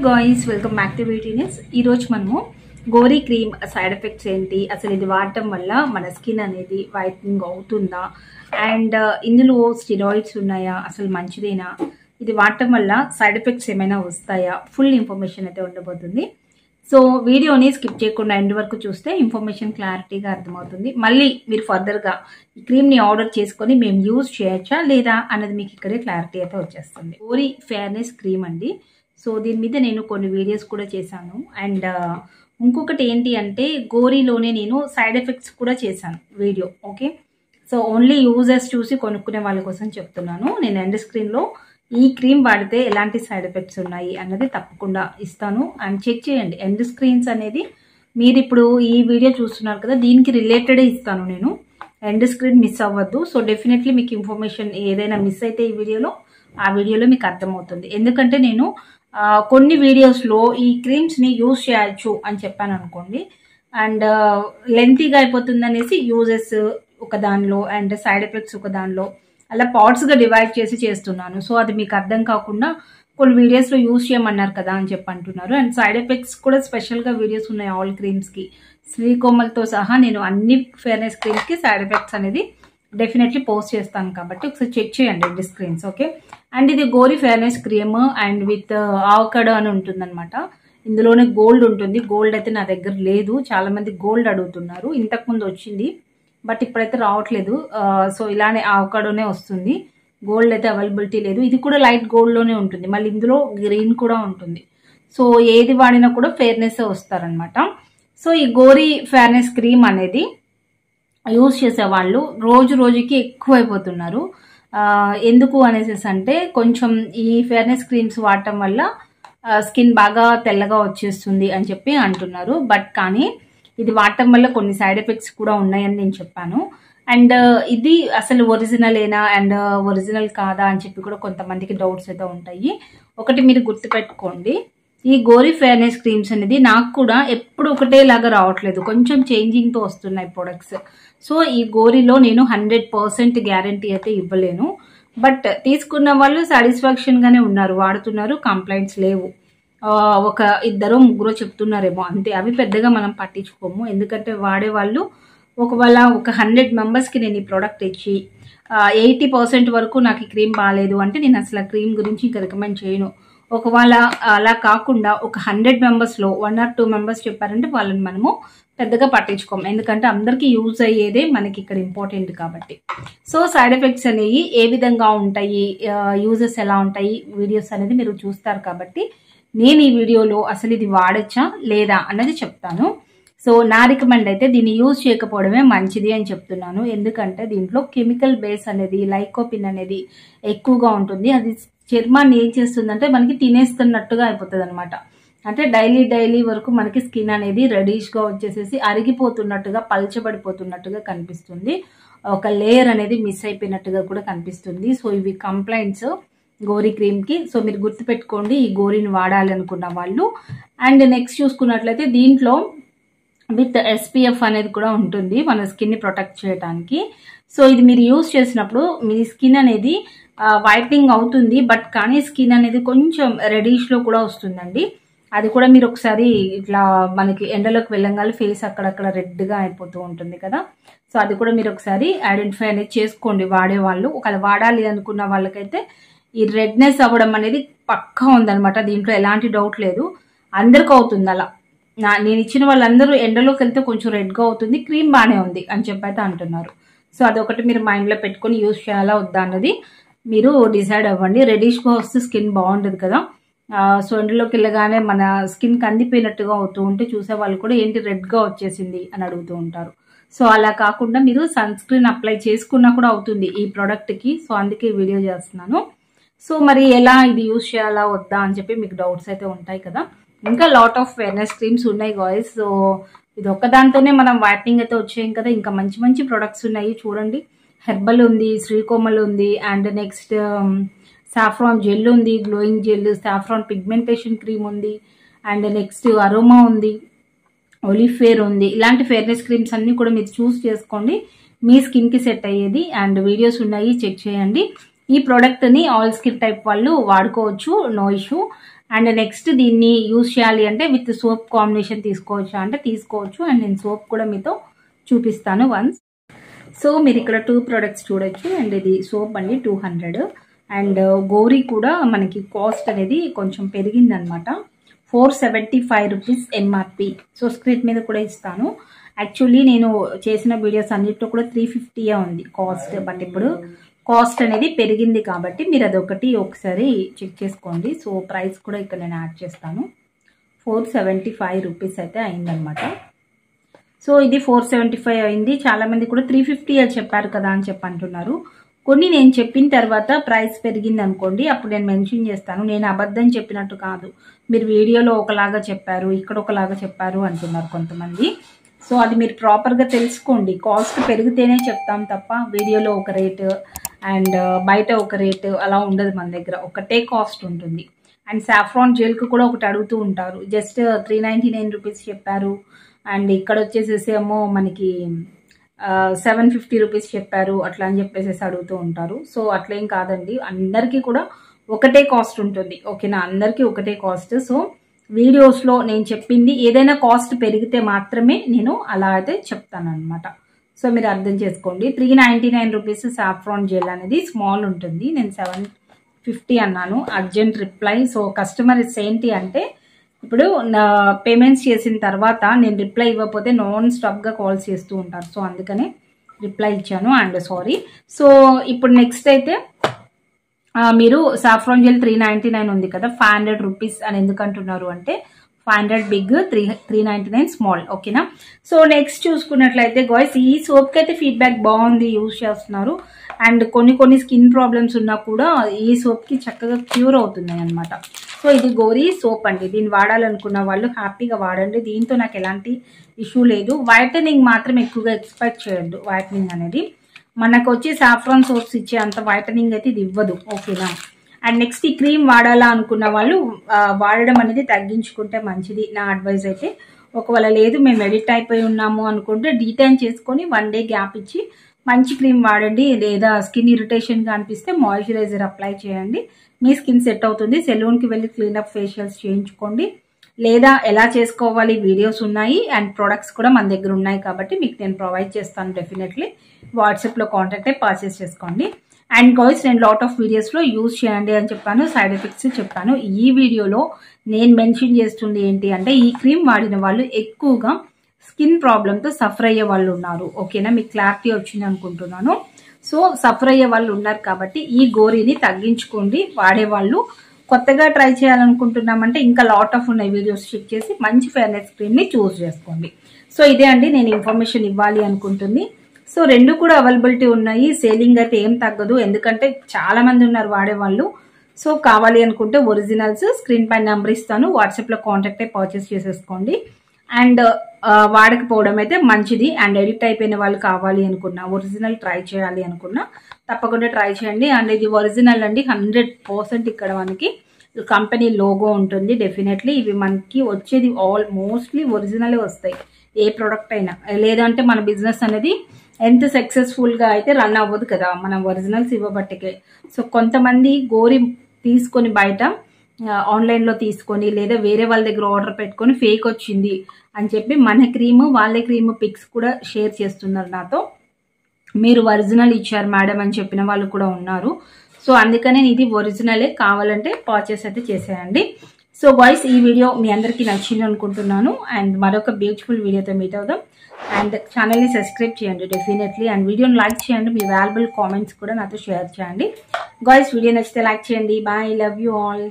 Guys welcome back to beauty news. ఈ రోజు మనము గోరీ క్రీమ్ సైడ్ ఎఫెక్ట్స్ ఏంటి, అసలు ఇది వాడటం వల్ల మన స్కిన్ అనేది వైట్నింగ్ అవుతుందా, అండ్ ఇందులో స్టెరాయిడ్స్ ఉన్నాయా, అసలు మంచిదేనా, ఇది వాడటం వల్ల సైడ్ ఎఫెక్ట్స్ ఏమైనా వస్తాయా, ఫుల్ ఇన్ఫర్మేషన్ అయితే ఉండబోతుంది. సో వీడియోని స్కిప్ చేయకుండా ఎండ్ వరకు చూస్తే ఇన్ఫర్మేషన్ క్లారిటీగా అర్థమవుతుంది. మళ్ళీ మీరు ఫర్దర్గా ఈ క్రీమ్ని ఆర్డర్ చేసుకొని మేము యూజ్ చేయొచ్చా లేదా అన్నది మీకు ఇక్కడే క్లారిటీ అయితే వచ్చేస్తుంది. గోరీ ఫెయిర్నెస్ క్రీమ్ అండి. సో దీని మీద నేను కొన్ని వీడియోస్ కూడా చేశాను. అండ్ ఇంకొకటి ఏంటి అంటే గోరీలోనే నేను సైడ్ ఎఫెక్ట్స్ కూడా చేశాను video. Okay, so only users చూసి కొనుక్కునే వాళ్ళ కోసం చెప్తున్నాను. నేను ఎండ్ స్క్రీన్లో ఈ క్రీమ్ వాడితే ఎలాంటి సైడ్ ఎఫెక్ట్స్ ఉన్నాయి అన్నది తప్పకుండా ఇస్తాను. అండ్ చెక్ చేయండి. ఎండ్ స్క్రీన్స్ అనేది మీరు ఇప్పుడు ఈ వీడియో చూస్తున్నారు కదా, దీనికి రిలేటెడే ఇస్తాను నేను. ఎండ్ స్క్రీన్ మిస్ అవ్వద్దు. సో డెఫినెట్లీ మీకు ఇన్ఫర్మేషన్ ఏదైనా మిస్ అయితే ఈ వీడియోలో, ఆ వీడియోలో మీకు అర్థమవుతుంది. ఎందుకంటే నేను కొన్ని వీడియోస్లో ఈ క్రీమ్స్ని యూజ్ చేయొచ్చు అని చెప్పాను అనుకోండి, అండ్ లెంతీగా అయిపోతుంది అనేసి యూజెస్ ఒక దానిలో అండ్ సైడ్ ఎఫెక్ట్స్ ఒక దానిలో అలా పార్ట్స్గా డివైడ్ చేసి చేస్తున్నాను. సో అది మీకు అర్థం కాకుండా కొన్ని వీడియోస్లో యూజ్ చేయమన్నారు కదా అని చెప్పి అంటున్నారు. అండ్ సైడ్ ఎఫెక్ట్స్ కూడా స్పెషల్గా వీడియోస్ ఉన్నాయి ఆల్ క్రీమ్స్కి, శ్రీకోమల్తో సహా నేను అన్ని ఫెయిర్నెస్ క్రీమ్స్కి సైడ్ ఎఫెక్ట్స్ అనేది డెఫినెట్లీ పోస్ట్ చేస్తాను. కాబట్టి ఒకసారి చెక్ చేయండి ఎండ్ స్క్రీన్స్. ఓకే, అండ్ ఇది గోరీ fairness cream and with avocado అని ఉంటుంది అనమాట. ఇందులోనే గోల్డ్ ఉంటుంది. గోల్డ్ అయితే నా దగ్గర లేదు. చాలా మంది గోల్డ్ అడుగుతున్నారు. ఇంతకుముందు వచ్చింది బట్ ఇప్పుడైతే రావట్లేదు. సో ఇలానే ఆవకాడోనే వస్తుంది. గోల్డ్ అయితే అవైలబిలిటీ లేదు. ఇది కూడా లైట్ గోల్డ్లోనే ఉంటుంది. మళ్ళీ ఇందులో గ్రీన్ కూడా ఉంటుంది. సో ఏది వాడినా కూడా ఫెయిర్నెస్ వస్తారనమాట. సో ఈ గోరీ ఫెయిర్నెస్ క్రీమ్ అనేది యూజ్ చేసే వాళ్ళు రోజు రోజుకి ఎక్కువైపోతున్నారు. ఎందుకు అనేసి అంటే కొంచెం ఈ ఫెయిర్నెస్ క్రీమ్స్ వాడటం వల్ల స్కిన్ బాగా తెల్లగా వచ్చేస్తుంది అని చెప్పి అంటున్నారు. బట్ కానీ ఇది వాడటం వల్ల కొన్ని సైడ్ ఎఫెక్ట్స్ కూడా ఉన్నాయని నేను చెప్పాను. అండ్ ఇది అసలు ఒరిజినలేనా అండ్ ఒరిజినల్ కాదా అని చెప్పి కూడా కొంతమందికి డౌట్స్ అయితే ఉంటాయి. ఒకటి మీరు గుర్తుపెట్టుకోండి, ఈ గోరీ ఫెయిర్నెస్ క్రీమ్స్ అనేది నాకు కూడా ఎప్పుడు ఒకటేలాగా రావట్లేదు, కొంచెం చేంజింగ్తో వస్తున్నాయి ప్రొడక్ట్స్. సో ఈ గోరీలో నేను 100% గ్యారంటీ అయితే ఇవ్వలేను. బట్ తీసుకున్న వాళ్ళు సాటిస్ఫాక్షన్గానే ఉన్నారు, వాడుతున్నారు, కంప్లైంట్స్ లేవు. ఒక ఇద్దరు ముగ్గురు చెప్తున్నారేమో అంతే. అవి పెద్దగా మనం పట్టించుకోము. ఎందుకంటే వాడేవాళ్ళు ఒకవేళ ఒక 100 మెంబర్స్కి నేను ఈ ప్రోడక్ట్ ఇచ్చి 80% వరకు నాకు ఈ క్రీమ్ బాగాలేదు అంటే నేను అసలు ఆ క్రీమ్ గురించి ఇంకా రికమెండ్ చేయను. ఒకవేళ అలా కాకుండా ఒక 100 మెంబర్స్లో 1 or 2 మెంబర్స్ చెప్పారంటే వాళ్ళని మనము పెద్దగా పట్టించుకోము. ఎందుకంటే అందరికీ యూజ్ అయ్యేదే మనకి ఇక్కడ ఇంపార్టెంట్ కాబట్టి. సో సైడ్ ఎఫెక్ట్స్ అనేవి ఏ విధంగా ఉంటాయి, యూజెస్ ఎలా ఉంటాయి, వీడియోస్ అనేది మీరు చూస్తారు. కాబట్టి నేను ఈ వీడియోలో అసలు ఇది వాడచ్చా లేదా అన్నది చెప్తాను. సో నా రికమెండ్ అయితే దీన్ని యూజ్ చేయకపోవడమే మంచిది అని చెప్తున్నాను. ఎందుకంటే దీంట్లో కెమికల్ బేస్ అనేది, లైకోపిన్ అనేది ఎక్కువగా ఉంటుంది. అది చర్మాన్ని ఏం చేస్తుందంటే మనకి తినేస్తున్నట్టుగా అయిపోతుంది అనమాట. అంటే డైలీ వరకు మనకి స్కిన్ అనేది రెడిష్గా వచ్చేసేసి అరిగిపోతున్నట్టుగా, పల్చబడిపోతున్నట్టుగా కనిపిస్తుంది. ఒక లేయర్ అనేది మిస్ అయిపోయినట్టుగా కూడా కనిపిస్తుంది. సో ఇవి కంప్లైంట్స్ గోరీ క్రీమ్కి. సో మీరు గుర్తుపెట్టుకోండి ఈ గోరీని వాడాలి అనుకున్న వాళ్ళు. అండ్ నెక్స్ట్ చూసుకున్నట్లయితే దీంట్లో విత్ SPF అనేది కూడా ఉంటుంది మన స్కిన్ని ప్రొటెక్ట్ చేయడానికి. సో ఇది మీరు యూజ్ చేసినప్పుడు మీ స్కిన్ అనేది వైట్నింగ్ అవుతుంది, బట్ కానీ స్కిన్ అనేది కొంచెం రెడిష్లో కూడా వస్తుందండి. అది కూడా మీరు ఒకసారి ఇట్లా మనకి ఎండలోకి వెళ్ళంగానే ఫేస్ అక్కడక్కడ రెడ్గా అయిపోతూ ఉంటుంది కదా. సో అది కూడా మీరు ఒకసారి ఐడెంటిఫై అనేది చేసుకోండి వాడేవాళ్ళు. ఒకవేళ వాడాలి అనుకున్న వాళ్ళకైతే ఈ రెడ్నెస్ అవ్వడం అనేది పక్కా ఉందనమాట. దీంట్లో ఎలాంటి డౌట్ లేదు. అందరికీ అవుతుంది అలా. నేను ఇచ్చిన వాళ్ళందరూ ఎండలోకి వెళ్తే కొంచెం రెడ్గా అవుతుంది, క్రీమ్ బాగానే ఉంది అని చెప్పైతే అంటున్నారు. సో అదొకటి మీరు మైండ్లో పెట్టుకొని యూజ్ చేయాలా వద్దా అన్నది మీరు డిసైడ్ అవ్వండి. రెడిష్గా వస్తే స్కిన్ బాగుంటుంది కదా. సో ఎండలోకి వెళ్ళగానే మన స్కిన్ కందిపోయినట్టుగా అవుతూ ఉంటే చూసే వాళ్ళు కూడా ఏంటి రెడ్గా వచ్చేసింది అని అడుగుతూ ఉంటారు. సో అలా కాకుండా మీరు సన్ స్క్రీన్ అప్లై చేసుకున్నా కూడా అవుతుంది ఈ ప్రోడక్ట్కి. సో అందుకే వీడియో చేస్తున్నాను. సో మరి ఎలా ఇది యూజ్ చేయాలా వద్దా అని చెప్పి మీకు డౌట్స్ అయితే ఉంటాయి కదా. ఇంకా లాట్ ఆఫ్ ఫెయిర్నెస్ క్రీమ్స్ ఉన్నాయి గాయ్స్. సో ఇది ఒక్కదాంతోనే మనం వైట్నింగ్ అయితే వచ్చేయం కదా. ఇంకా మంచి ప్రొడక్ట్స్ ఉన్నాయి చూడండి. హెర్బల్ ఉంది, శ్రీకోమల్ ఉంది, అండ్ నెక్స్ట్ సాఫ్రాన్ జెల్ ఉంది, glowing gel, saffron pigmentation cream ఉంది, అండ్ నెక్స్ట్ అరోమా ఉంది, ఒలిఫేర్ ఉంది. ఇలాంటి ఫెయిర్నెస్ క్రీమ్స్ అన్నీ కూడా మీరు చూస్ చేసుకోండి మీ స్కిన్కి సెట్ అయ్యేది. అండ్ వీడియోస్ ఉన్నాయి, చెక్ చేయండి. ఈ ప్రోడక్ట్ని ఆల్ స్కిన్ టైప్ వాళ్ళు వాడుకోవచ్చు, నో ఇష్యూ. అండ్ నెక్స్ట్ దీన్ని యూజ్ చేయాలి అంటే విత్ సోప్ కాంబినేషన్ తీసుకోవచ్చా అంటే తీసుకోవచ్చు. అండ్ నేను సోప్ కూడా మీతో చూపిస్తాను వన్స్. సో మీరు ఇక్కడ 2 ప్రొడక్ట్స్ చూడొచ్చు. అండ్ ఇది సోప్ అండి 200. అండ్ గౌరీ కూడా మనకి కాస్ట్ అనేది కొంచెం పెరిగిందనమాట. 475 రూపీస్ ఎంఆర్పి. సో స్క్రీన్ మీద కూడా ఇస్తాను. యాక్చువల్లీ నేను చేసిన వీడియోస్ అన్నిట్లో కూడా 350 ఉంది కాస్ట్. బట్ ఇప్పుడు కాస్ట్ అనేది పెరిగింది కాబట్టి మీరు అదొకటి ఒకసారి చెక్ చేసుకోండి. సో ప్రైస్ కూడా ఇక్కడ నేను యాడ్ చేస్తాను. 475 రూపీస్ అయితే అయిందనమాట. సో ఇది 475 అయింది. చాలా మంది కూడా 350 అని చెప్పారు కదా అని అంటున్నారు. కొన్ని నేను చెప్పిన తర్వాత ప్రైస్ పెరిగింది అనుకోండి, అప్పుడు నేను మెన్షన్ చేస్తాను. నేను అబద్ధం చెప్పినట్టు కాదు, మీరు వీడియోలో ఒకలాగా చెప్పారు, ఇక్కడ ఒకలాగా చెప్పారు అంటున్నారు కొంతమంది. సో అది మీరు ప్రాపర్గా తెలుసుకోండి. కాస్ట్ పెరిగితేనే చెప్తాం తప్ప వీడియోలో ఒక రేటు అండ్ బయట ఒక రేటు అలా ఉండదు. మన దగ్గర ఒకటే కాస్ట్ ఉంటుంది. అండ్ సాఫ్రాన్ జెల్కి కూడా ఒకటి అడుగుతూ ఉంటారు, జస్ట్ 399 రూపీస్ చెప్పారు అండ్ ఇక్కడ వచ్చేసేసేమో మనకి 750 రూపీస్ చెప్పారు అట్లా అని చెప్పేసి అడుగుతూ ఉంటారు. సో అట్లేం కాదండి, అందరికీ కూడా ఒకటే కాస్ట్ ఉంటుంది. ఓకేనా, అందరికీ ఒకటే కాస్ట్. సో వీడియోస్లో నేను చెప్పింది ఏదైనా కాస్ట్ పెరిగితే మాత్రమే నేను అలా అయితే చెప్తాను అనమాట. సో మీరు అర్థం చేసుకోండి. 399 రూపీస్ సాఫ్రాన్ జెల్ అనేది స్మాల్ ఉంటుంది. నేను 750 అన్నాను. Urgent reply. సో కస్టమర్స్ ఏంటి అంటే ఇప్పుడు నా పేమెంట్స్ చేసిన తర్వాత నేను రిప్లై ఇవ్వకపోతే నాన్ స్టాప్గా కాల్స్ చేస్తూ ఉంటారు. సో అందుకనే రిప్లై ఇచ్చాను అండ్ సారీ. సో ఇప్పుడు నెక్స్ట్ అయితే మీరు సాఫ్రాన్ జెల్ 399 ఉంది కదా, 500 రూపీస్ అని ఎందుకు అంటున్నారు అంటే 500 బిగ్, 399 స్మాల్. ఓకేనా. సో నెక్స్ట్ చూసుకున్నట్లయితే గాయ్స్, ఈ సోప్కి అయితే ఫీడ్బ్యాక్ బాగుంది, యూజ్ చేస్తున్నారు. అండ్ కొన్ని స్కిన్ ప్రాబ్లమ్స్ ఉన్నా కూడా ఈ సోప్కి చక్కగా క్యూర్ అవుతున్నాయి అనమాట. సో ఇది గౌరీ సోప్ అండి. దీన్ని వాడాలనుకున్న వాళ్ళు హ్యాపీగా వాడండి. దీంతో నాకు ఎలాంటి ఇష్యూ లేదు. వైటనింగ్ మాత్రం ఎక్కువగా ఎక్స్పెక్ట్ చేయొద్దు. వైటనింగ్ అనేది మనకు వచ్చి సాఫ్రాన్ సోప్స్ ఇచ్చే అంత వైటనింగ్ అయితే ఇది ఇవ్వదు. ఓకేనా. అండ్ నెక్స్ట్ ఈ క్రీమ్ వాడాలా అనుకున్న వాళ్ళు వాడడం అనేది తగ్గించుకుంటే మంచిది నా అడ్వైజ్ అయితే. ఒకవేళ లేదు మేము ఎడిట్ అయిపోయి ఉన్నాము అనుకుంటే డీటైన్ చేసుకొని 1 డే గ్యాప్ ఇచ్చి మంచి క్రీమ్ వాడండి. లేదా స్కిన్ ఇరిటేషన్గా అనిపిస్తే మాయిశ్చరైజర్ అప్లై చేయండి, మీ స్కిన్ సెట్ అవుతుంది. సెలూన్కి వెళ్ళి క్లీనప్ ఫేషియల్స్ చేయించుకోండి. లేదా ఎలా చేసుకోవాలి వీడియోస్ ఉన్నాయి అండ్ ప్రొడక్ట్స్ కూడా మన దగ్గర ఉన్నాయి కాబట్టి మీకు నేను ప్రొవైడ్ చేస్తాను. డెఫినెట్లీ వాట్సాప్లో కాంటాక్ట్ అయ్యి పర్చేస్ చేసుకోండి. అండ్ గాయ్స్, నేను లాట్ ఆఫ్ వీడియోస్లో యూజ్ చేయండి అని చెప్పాను, సైడ్ ఎఫెక్ట్స్ చెప్పాను. ఈ వీడియోలో నేను మెన్షన్ చేస్తుంది ఏంటి అంటే ఈ క్రీమ్ వాడిన వాళ్ళు ఎక్కువగా స్కిన్ ప్రాబ్లంతో సఫర్ అయ్యే వాళ్ళు ఉన్నారు. ఓకేనా, మీకు క్లారిటీ వచ్చింది అనుకుంటున్నాను. సో సఫర్ అయ్యే వాళ్ళు ఉన్నారు కాబట్టి ఈ గోరీని తగ్గించుకోండి. వాడేవాళ్ళు కొత్తగా ట్రై చేయాలనుకుంటున్నామంటే ఇంకా లాట్ ఆఫ్ ఉన్నాయి వీడియోస్ చెక్ చేసి మంచి ఫెయిర్నెస్ క్రీమ్ని చూస్ చేసుకోండి. సో ఇదే అండి నేను ఇన్ఫర్మేషన్ ఇవ్వాలి అనుకుంటుంది. సో రెండు కూడా అవైలబిలిటీ ఉన్నాయి. సేలింగ్ అయితే ఏం తగ్గదు, ఎందుకంటే చాలా మంది ఉన్నారు వాడేవాళ్ళు. సో కావాలి అనుకుంటే ఒరిజినల్స్ స్క్రీన్ పైన నెంబర్ ఇస్తాను, వాట్సాప్లో కాంటాక్ట్ అయ్యి పర్చేస్ చేసేసుకోండి. అండ్ వాడకపోవడం అయితే మంచిది. అండ్ ఎడిట్ అయిపోయిన వాళ్ళు కావాలి అనుకున్నా, ఒరిజినల్ ట్రై చేయాలి అనుకున్నా తప్పకుండా ట్రై చేయండి. అండ్ ఇది ఒరిజినల్ అండి, 100% ఇక్కడ మనకి కంపెనీ లోగో ఉంటుంది. డెఫినెట్లీ ఇవి మనకి వచ్చేది మోస్ట్లీ ఒరిజినలే వస్తాయి ఏ ప్రోడక్ట్ అయినా. లేదంటే మన బిజినెస్ అనేది ఎంత సక్సెస్ఫుల్గా అయితే రన్ అవ్వదు కదా మనం ఒరిజినల్స్ ఇవ్వబట్టికే. సో కొంతమంది గోరి తీసుకొని బయట ఆన్లైన్లో తీసుకొని లేదా వేరే వాళ్ళ దగ్గర ఆర్డర్ పెట్టుకొని ఫేక్ వచ్చింది అని చెప్పి మన క్రీము వాళ్ళ క్రీము పిక్స్ కూడా షేర్ చేస్తున్నారు నాతో. మీరు ఒరిజినల్ ఇచ్చారు మేడం అని చెప్పిన వాళ్ళు కూడా ఉన్నారు. సో అందుకనే ఇది ఒరిజినలే, కావాలంటే పర్చేస్ అయితే చేసేయండి. సో గాయ్స్, ఈ వీడియో మీ అందరికీ నచ్చింది అనుకుంటున్నాను. అండ్ మరొక బ్యూటిఫుల్ వీడియోతో మీట్ అవుదాం. అండ్ ఛానల్ని సబ్స్క్రైబ్ చేయండి డెఫినెట్లీ. అండ్ వీడియోని లైక్ చేయండి, మీ వాల్యుబుల్ కామెంట్స్ కూడా నాతో షేర్ చేయండి. గాయ్స్, వీడియో నచ్చితే లైక్ చేయండి. Bye, love you all.